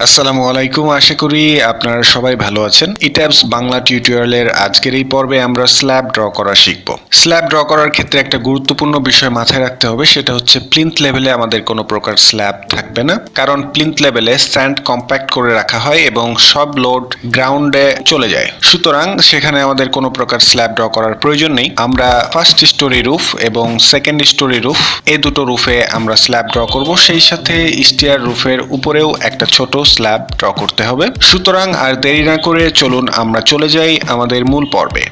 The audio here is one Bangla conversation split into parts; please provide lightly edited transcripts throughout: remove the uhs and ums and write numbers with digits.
আসসালামু আলাইকুম, আশা করি আপনারা সবাই ভালো আছেন। ইট্যাবস বাংলা টিউটোরিয়ালের আজকের এই পর্বে আমরা স্ল্যাব ড্র করা শিখব। স্ল্যাব ড্র করার ক্ষেত্রে একটা গুরুত্বপূর্ণ বিষয় মাথায় রাখতে হবে, সেটা হচ্ছে প্লিন্থ লেভেলে আমাদের কোনো প্রকার স্ল্যাব থাকবে না, কারণ প্লিন্থ লেভেলে স্যান্ড কম্প্যাক্ট করে রাখা হয় এবং সব লোড গ্রাউন্ডে চলে যায়। সুতরাং সেখানে আমাদের কোনো প্রকার স্ল্যাব ড্র করার প্রয়োজন নেই। আমরা ফার্স্ট স্টোরি রুফ এবং সেকেন্ড স্টোরি রুফ এই দুটো রুফে আমরা স্ল্যাব ড্র করব, সেই সাথে স্টিয়ার রুফের উপরেও একটা ছোট স্ল্যাব ড্র করতে হবে। সুতরাং আর দেরি না করে চলুন আমরা চলে যাই আমাদের মূল পর্বে।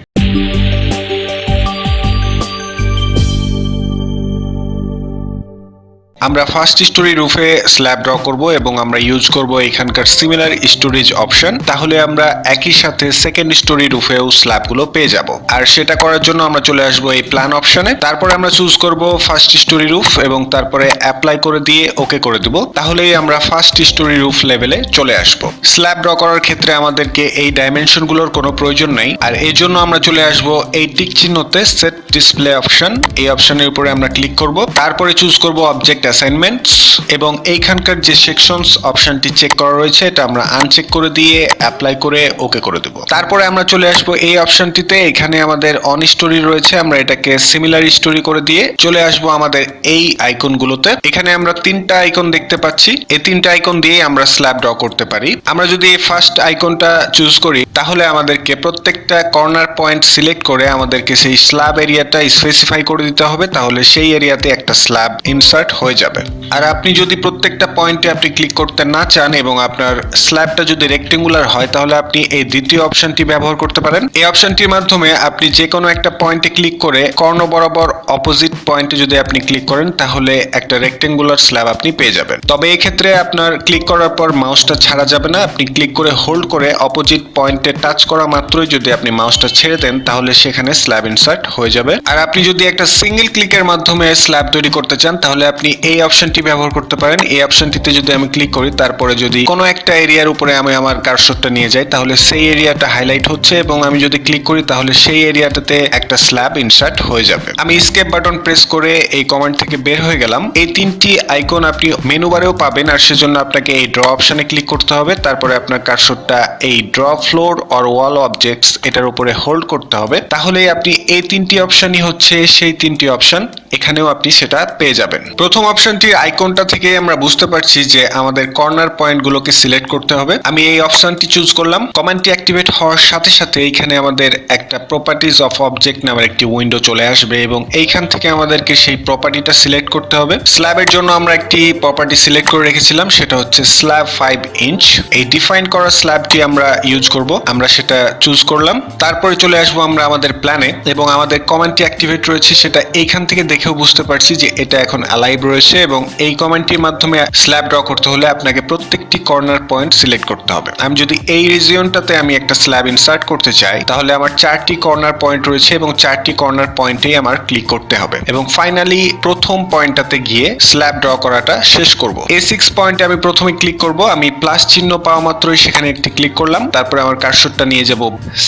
আমরা ফার্স্ট স্টোরি রুফে স্ল্যাব ড্র করব এবং আমরা ইউজ করব এখানকার সিমিলার স্টোরেজ অপশন। তাহলে আমরা একই সাথে সেকেন্ড স্টোরি রুফেও স্ল্যাবগুলো পেয়ে যাব। আর সেটা করার জন্য আমরা চলে আসব এই প্ল্যান অপশনে। তারপরে আমরা চুজ করব ফার্স্ট স্টোরি রুফ এবং তারপরে অ্যাপ্লাই করে দিয়ে ওকে করে দেব। তাহলেই আমরা ফার্স্ট স্টোরি রুফ লেভেলে চলে আসব। স্ল্যাব ড্র করার ক্ষেত্রে আমাদেরকে এই ডাইমেনশনগুলোর কোনো প্রয়োজন নাই, আর এই জন্য আমরা চলে আসব এই টিক চিহ্নতে সেট ডিসপ্লে অপশন। এই অপশনের উপরে আমরা ক্লিক করব, তারপরে চুজ করব অবজেক্ট অ্যাসাইনমেন্টস এবং এইখানকার যে সেকশনস অপশনটি চেক করা রয়েছে এটা আমরা আনচেক করে দিয়ে অ্যাপ্লাই করে ওকে করে দেব। তারপরে আমরা চলে আসব এই অপশনটিতে। এখানে আমাদের অন স্টোরি রয়েছে, আমরা এটাকে সিমিলার স্টোরি করে দিয়ে চলে আসব আমাদের এই আইকনগুলোতে। এখানে আমরা তিনটা আইকন দেখতে পাচ্ছি, এই তিনটা আইকন দিয়ে আমরা স্ল্যাব ড্র করতে পারি। আমরা যদি ফার্স্ট আইকনটা চুজ করি তাহলে আমাদেরকে প্রত্যেকটা কর্নার পয়েন্ট সিলেক্ট করে আমাদেরকে সেই স্ল্যাব এরিয়াটা স্পেসিফাই করে দিতে হবে, তাহলে সেই এরিয়াতে একটা স্ল্যাব ইনসার্ট হয়ে যাবে। আর আপনি যদি প্রত্যেকটা পয়েন্টে আপনি ক্লিক করতে না চান এবং আপনার স্ল্যাবটা যদি রেক্টেঙ্গুলার হয় তাহলে আপনি এই দ্বিতীয় অপশনটি ব্যবহার করতে পারেন। এই অপশনটির মাধ্যমে আপনি যে কোনো একটা পয়েন্টে ক্লিক করে কর্ণ বরাবর অপোজিট পয়েন্টে যদি আপনি ক্লিক করেন তাহলে একটা রেক্টেঙ্গুলার স্ল্যাব আপনি পেয়ে যাবেন। তবে এই ক্ষেত্রে আপনার ক্লিক করার পর মাউসটা ছাড়া যাবে না। আপনি ক্লিক করে হোল্ড করে অপোজিট পয়েন্টে টাচ করা মাত্রই যদি আপনি মাউসটা ছেড়ে দেন তাহলে সেখানে স্ল্যাব ইনসার্ট হয়ে যাবে। আর আপনি যদি একটা সিঙ্গেল ক্লিকের মাধ্যমে স্ল্যাব তৈরি করতে চান তাহলে আপনি এই অপশনটি ব্যবহার করতে পারেন। এই অপশনটিতে যদি আমি ক্লিক করি তারপরে যদি কোনো একটা এরিয়ার উপরে আমি আমার কার্সরটা নিয়ে যাই তাহলে সেই এরিয়াটা হাইলাইট হচ্ছে এবং আমি যদি ক্লিক করি তাহলে সেই এরিয়াটাতে একটা স্ল্যাব ইনসার্ট হয়ে যাবে। আমি এসকেপ বাটন প্রেস করে এই কমান্ড থেকে বের হয়ে গেলাম। এই তিনটি আইকন আপনি মেনু বারেও পাবেন, আর সেজন্য আপনাকে এই ড্র অপশনে ক্লিক করতে হবে। তারপরে আপনার কার্সরটা এই draw floor or wall objects এটার উপরে হোল্ড করতে হবে, তাহলেই আপনি এই তিনটি অপশনই হচ্ছে সেই তিনটি অপশন, এখানেও আপনি সেটা পেয়ে যাবেন। প্রথম অপশনটির আইকনটা থেকে আমরা বুঝতে পারছি যে আমাদের কর্নার পয়েন্টগুলোকে সিলেক্ট করতে হবে। আমি এই অপশনটি চুজ করলাম। কমান্ডটি অ্যাক্টিভেট হওয়ার সাথে সাথে এইখানে আমাদের একটা প্রপার্টিজ অফ অবজেক্ট নামের একটি উইন্ডো চলে আসবে এবং এইখান থেকে আমাদেরকে সেই প্রপার্টিটা সিলেক্ট করতে হবে। স্ল্যাবের জন্য আমরা একটি প্রপার্টি সিলেক্ট করে রেখেছিলাম, সেটা হচ্ছে স্ল্যাব 5 ইঞ্চ। এই ডিফাইন করা স্ল্যাবটি আমরা ইউজ করব, আমরা সেটা চুজ করলাম। তারপরে চলে আসবো আমরা আমাদের প্ল্যানে এবং আমাদের কমান্ডটি অ্যাক্টিভেট রয়েছে সেটা এইখান থেকে দেখেও বুঝতে পারছি যে এটা এখন অ্যালাইভ রয়েছে এবং এই কমান্ডটির মাধ্যমে স্ল্যাব ড্র করতে হলে আপনাকে প্রত্যেকটি কর্নার পয়েন্ট সিলেক্ট করতে হবে। আমি যদি এই রিজিয়নটাতে আমি একটা স্ল্যাব ইনসার্ট করতে চাই তাহলে আমার 4টি কর্নার পয়েন্ট রয়েছে এবং 4টি কর্নার পয়েন্টেই আমার ক্লিক করতে হবে এবং ফাইনালি প্রথম পয়েন্টটাতে গিয়ে স্ল্যাব ড্র করাটা শেষ করব। A6 পয়েন্টে আমি প্রথমে ক্লিক করব। আমি প্লাস চিহ্ন পাওয়া মাত্রই সেখানে একটি ক্লিক করলাম, তারপরে আমার কার্সরটা নিয়ে যাব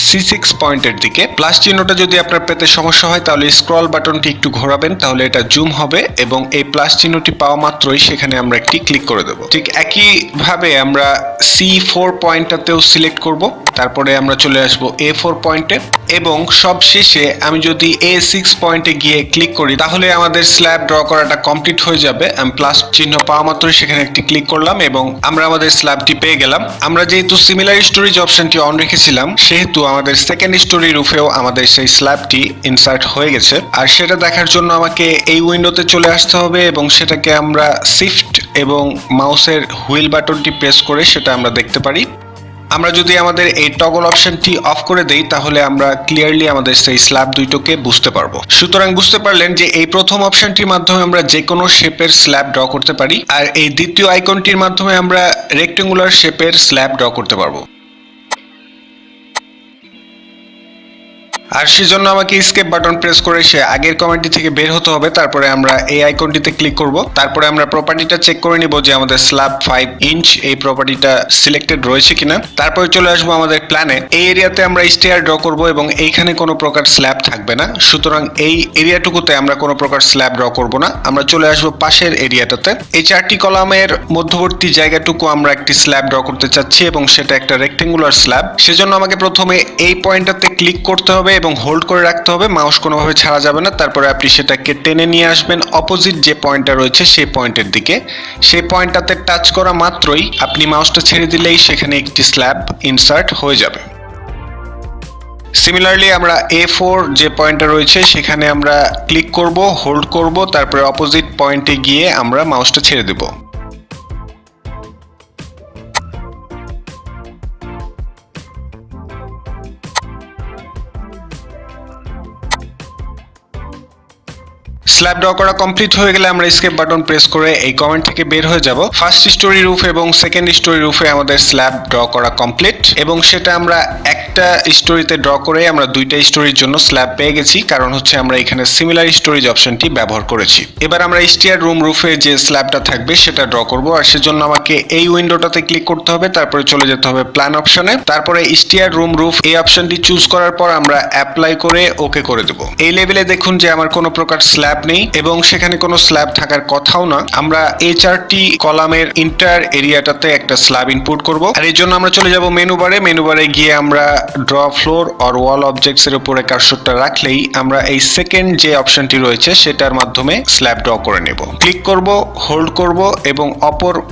C6 পয়েন্টের দিকে। প্লাস চিহ্নটা যদি আপনার পেতে সমস্যা হয় তাহলে স্ক্রল বাটনটি একটু ঘোরাবেন, তাহলে এটা জুম হবে এবং এই প্লাস চিহ্নটি পাওয়া মাত্রই সেখানে আমরা একটি ক্লিক করে দেব। ঠিক একই ভাবে আমরা C4 পয়েন্টটাতেও সিলেক্ট করব, তারপরে আমরা চলে আসব A4 পয়েন্টে এবং সব শেষে আমি যদি A6 পয়েন্টে গিয়ে ক্লিক করি তাহলে আমাদের স্ল্যাব ড্র করাটা কমপ্লিট হয়ে যাবে। আমি প্লাস চিহ্ন পাওয়া মাত্রই সেখানে একটি ক্লিক করলাম এবং আমরা আমাদের স্ল্যাবটি পেয়ে গেলাম। আমরা যেহেতু সিমিলার স্টোরেজ অপশনটি অন রেখেছিলাম সেহেতু আমাদের সেকেন্ড স্টোরি রুফেও আমাদের সেই স্ল্যাবটি ইনসার্ট হয়ে গেছে। আর সেটা দেখার জন্য আমাকে এই উইন্ডোতে চলে আসতে হবে এবং সেটাকে আমরা শিফট এবং মাউসের হুইল বাটনটি প্রেস করে সেটা আমরা দেখতে পারি। আমরা যদি আমাদের এই টগল অপশনটি অফ করে দেই তাহলে আমরা ক্লিয়ারলি আমাদের সেই স্ল্যাব দুইটোকে বুঝতে পারবো। সুতরাং বুঝতে পারলেন যে এই প্রথম অপশনটির মাধ্যমে আমরা যে কোনো শেপের স্ল্যাব ড্র করতে পারি, আর এই দ্বিতীয় আইকনটির মাধ্যমে আমরা রেক্টেঙ্গুলার শেপের স্ল্যাব ড্র করতে পারবো। আর সেজন্য আমাকে এসকেপ বাটন প্রেস করে সে আগের কমেন্টটি থেকে বের হতে হবে। তারপরে আমরা এই আইকনটিতে ক্লিক করব। তারপরে আমরা প্রপার্টিটা চেক করে নিব যে আমাদের স্ল্যাব 5 ইঞ্চ এই প্রপার্টিটা সিলেক্টেড রয়েছে কিনা। তারপরে চলে আসবো আমাদের প্ল্যানে। এই এরিয়াতে আমরা স্টেয়ার ড্র করব এবং এইখানে কোনো প্রকার স্ল্যাব থাকবে না, সুতরাং এই এরিয়াটুকুতে আমরা কোনো প্রকার স্ল্যাব ড্র করব না। আমরা চলে আসবো পাশের এরিয়াটাতে। এই 4টি কলামের মধ্যবর্তী জায়গাটুকু আমরা একটি স্ল্যাব ড্র করতে চাচ্ছি এবং সেটা একটা রেক্টেঙ্গুলার স্ল্যাব। সেজন্য আমাকে প্রথমে এই পয়েন্টটাতে ক্লিক করতে হবে এবং হোল্ড করে রাখতে হবে, মাউস কোনোভাবে ছাড়া যাবে না। তারপরে আপনি সেটাকে টেনে নিয়ে আসবেন অপোজিট যে পয়েন্টটা রয়েছে সেই পয়েন্টের দিকে। সেই পয়েন্টটাতে টাচ করা মাত্রই আপনি মাউসটা ছেড়ে দিলেই সেখানে একটি স্ল্যাব ইনসার্ট হয়ে যাবে। সিমিলারলি আমরা A4 যে পয়েন্টটা রয়েছে সেখানে আমরা ক্লিক করব, হোল্ড করব, তারপরে অপোজিট পয়েন্টে গিয়ে আমরা মাউসটা ছেড়ে দেব। স্ল্যাব ড্র করা কমপ্লিট হয়ে গেলে আমরা এসকেপ বাটন প্রেস করে এই কমেন্ট থেকে বের হয়ে যাব। ফার্স্ট স্টোরি রুফ এবং সেকেন্ড স্টোরি রুফে আমাদের স্ল্যাব ড্র করা কমপ্লিট এবং সেটা আমরা একটা স্টোরিতে ড্র করে আমরা দুইটা স্টোরির জন্য স্ল্যাব পেয়ে গেছি, কারণ হচ্ছে আমরা এখানে সিমিলার স্টোরেজ অপশনটি ব্যবহার করেছি। এবার আমরা স্টিয়ার রুম রুফে যে স্ল্যাবটা থাকবে সেটা ড্র করব, আর সেজন্য আমাকে এই উইন্ডোটাতে ক্লিক করতে হবে। তারপরে চলে যেতে হবে প্ল্যান অপশনে। তারপরে স্টিয়ার রুম রুফ এই অপশনটি চুজ করার পর আমরা অ্যাপ্লাই করে ওকে করে দেব। এই লেভেলে দেখুন যে আমার কোনো প্রকার স্ল্যাব নেই এবং সেখানে কোনো স্ল্যাব থাকার কথাও না। আমরা এই 4টি কলামের ইন্টার এরিয়াটাতে একটা স্ল্যাব ইনপুট করব, আর এই জন্য আমরা চলে যাব মেনু বারে গিয়ে আমরা draw floor or wall objects এর উপরে কার্সরটা রাখলেই আমরা এই সেকেন্ড যে অপশনটি রয়েছে সেটার মাধ্যমে স্ল্যাব ড্র করে নেব। ক্লিক করব, হোল্ড করব এবং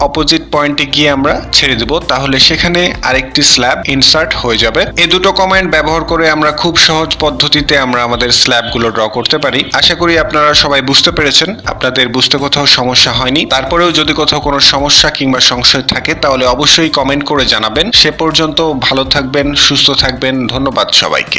অপোজিট পয়েন্টে গিয়ে আমরা ছেড়ে দেব, তাহলে সেখানে আরেকটি স্ল্যাব ইনসার্ট হয়ে যাবে। এই দুটো কমান্ড ব্যবহার করে আমরা খুব সহজ পদ্ধতিতে আমরা আমাদের স্ল্যাবগুলো ড্র করতে পারি। আশা করি আপনারা সবাই বুঝতে পেরেছেন, আপনাদের বুঝতে কোথাও সমস্যা হয়নি। তারপরেও যদি কোথাও কোনো সমস্যা কিংবা সংশয় থাকে তাহলে অবশ্যই কমেন্ট করে জানাবেন। সে পর্যন্ত ভালো থাকবেন, সুস্থ থাকবেন। ধন্যবাদ সবাইকে।